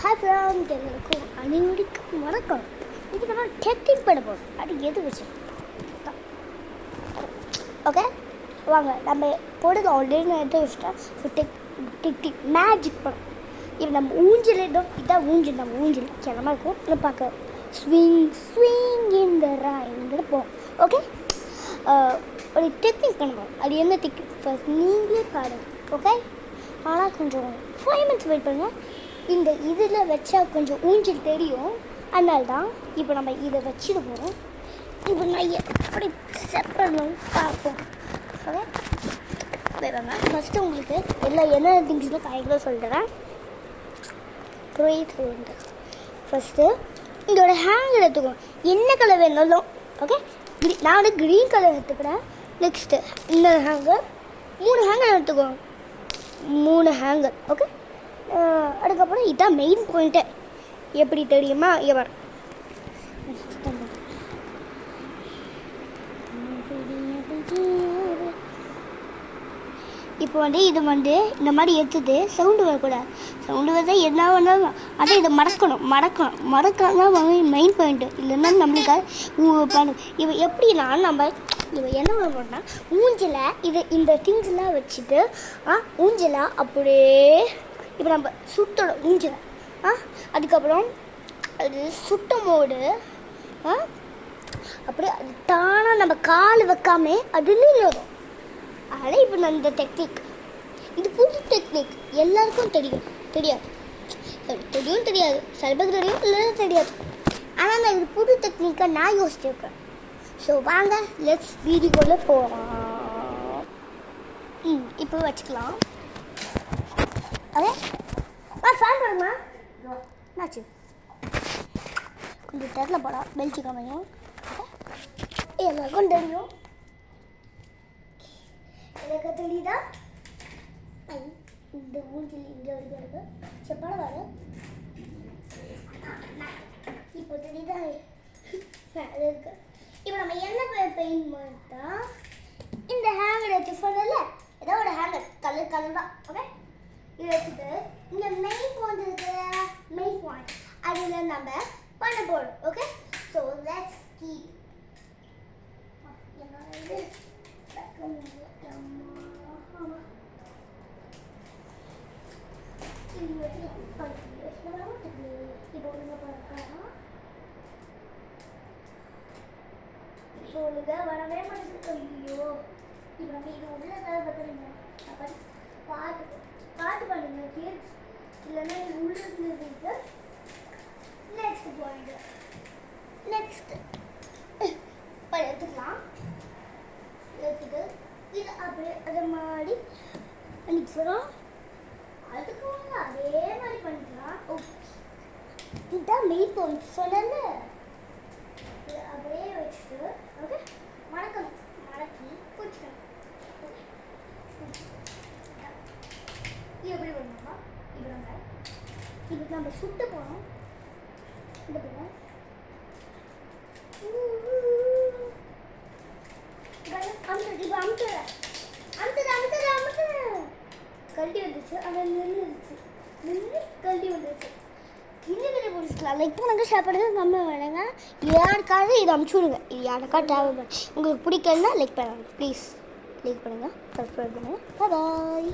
Hi friend, எல்லாருக்கும் அனைவருக்கும் வணக்கம். இது நம்ம டெக்னிக் பண்ண போகிறோம். அது எது வச்சு ஓகே வாங்க, நம்ம போடுறது ஆல்ரெடி நான் எடுத்து வச்சுட்டேன். ஸோ டெக்னிக் மேஜிக் படம். இப்போ நம்ம ஊஞ்சல் இதான் ஊஞ்சல். நம்ம ஊஞ்சல் கிளம்ப இருக்கும். நம்ம பார்க்க ஸ்விங் இன் த ரைங்கிற போவோம். ஓகே, ஒரு டெக்னிக் பண்ணுவோம். அது என்ன டெக்னிக் ஃபர்ஸ்ட் நீங்களே பாருங்கள். ஓகே, ஆனால் கொஞ்சம் 5 minutes வெயிட் பண்ணுங்கள். இந்த இதில் வச்சா கொஞ்சம் ஊஞ்சல் தெரியும். அதனால தான் இப்போ நம்ம இதை வச்சுட்டு போகிறோம். இப்போ நான் எப்படி செட் பண்ணணும் பார்ப்போம். ஓகே வாங்க, ஃபஸ்ட்டு உங்களுக்கு என்ன திங்ஸ்னு கைகளை சொல்கிறேன். ஃபஸ்ட்டு இதோட ஹேங்கர் எடுத்துக்கோங்க. என்ன கலர் வேணாலும். ஓகே, நான் வந்து க்ரீன் கலர் எடுத்துக்கிறேன். நெக்ஸ்ட்டு இந்த ஹேங்கர் 3 ஹேங்கர் எடுத்துக்கோங்க. 3 ஹேங்கர். ஓகே, அதுக்கப்புறம் இதுதான் மெயின் பாயிண்ட்டு. எப்படி தெரியுமா? இவர் இப்போ வந்து இது வந்து இந்த மாதிரி எடுத்துட்டு சவுண்டு வரக்கூடாது. சவுண்டு வரதா என்ன வேணாலும் அதை இதை மறக்கலாம் தான் மெயின் பாயிண்ட்டு. இல்லைன்னா நம்மளுக்காக இவன் எப்படின்னா நம்ம இவன் என்ன பண்ணுறோம்னா ஊஞ்சலை இந்த திங்ஸ்லாம் வச்சுட்டு ஊஞ்சலை அப்படியே இப்போ நம்ம சுற்றணும் ஊஞ்சலை. அதுக்கப்புறம் அது சுட்டும் போது அப்படியே அது தானாக நம்ம கால் வைக்காம அது நின்றுடும். அதனால் இப்போ நான் இந்த டெக்னிக், இது புது டெக்னிக், எல்லாருக்கும் தெரியாது. சில பேருக்கு தெரியும், இல்லைன்னா தெரியாது. ஆனால் நான் இது புது டெக்னிக்காக நான் யோசிச்சிருக்கேன். ஸோ வாங்க, லெட்ஸ் வீடியோக்குள்ளே போகலாம். இப்போ வச்சுக்கலாம். அதே ஃபேன் போடுமா? என்னாச்சு? கொஞ்சம் தெரியல போடா, பெல்ச்சு கம்மியும் எல்லாருக்கும் தெரியும். எனக்கு தெரியுதா? இந்த ஊஞ்சல் இங்கே வரைக்கும் இருக்கு. செப்பாட வர இப்போ தெரியுதா? அது இருக்கு. இப்போ நம்ம என்ன பெயிண்ட் பண்ணா இந்த ஹேங்கர் வச்சு சொன்னல, ஏதோ ஒரு ஹேங்கர் கலர் தான். ஓகே, இதை வச்சுட்டு இந்த மெயின் பாயிண்ட் இருக்கிற மெயின் பாயிண்ட் அதில் நம்ம பண்ண போகிறோம். ஓகே, ஸோ லெட்ஸ் கீப் இது இப்போ வரவே மாட்டேங்குது. ஐயோ, இப்போ நம்ம இது உள்ள பார்த்துருங்க. பார்த்து பண்ணுங்க கிட்ஸ், இல்லைன்னா இது உள்ள இருக்கு. நெக்ஸ்ட் பாயிண்ட் எடுத்துக்கலாம். எடுத்துட்டு இது அப்படியே அதை மாதிரி பண்ணிக்கலாம். அதுக்கு அதே மாதிரி பண்ணிக்கலாம். இதுதான் மெயின் பாயிண்ட் சொன்னல. அப்படியே வச்சுட்டு ஓகே மடக்கி பிடிச்சிக்கணும். இது எப்படி பண்ணணும்னா இப்போ நம்ம சுட்டு போனோம். இந்த பண்ண கல்டி வந்துச்சு. அதில் நின்று கல்டி வந்துச்சு. இன்னும் நிறைய பிடிச்சிக்கலாம். லைக் பண்ணுங்க, ஷேர் பண்ணுங்க, கம்மி வேணுங்க. யாருக்காவது இதை அனுப்பிச்சி விடுங்க. இது யாருக்காவது தேவைப்படும். உங்களுக்கு பிடிக்கலன்னா லைக் பண்ணுங்க. ப்ளீஸ் லைக் பண்ணுங்கள், சப்ஸ்கிரைப் பண்ணுங்கள். பாய்.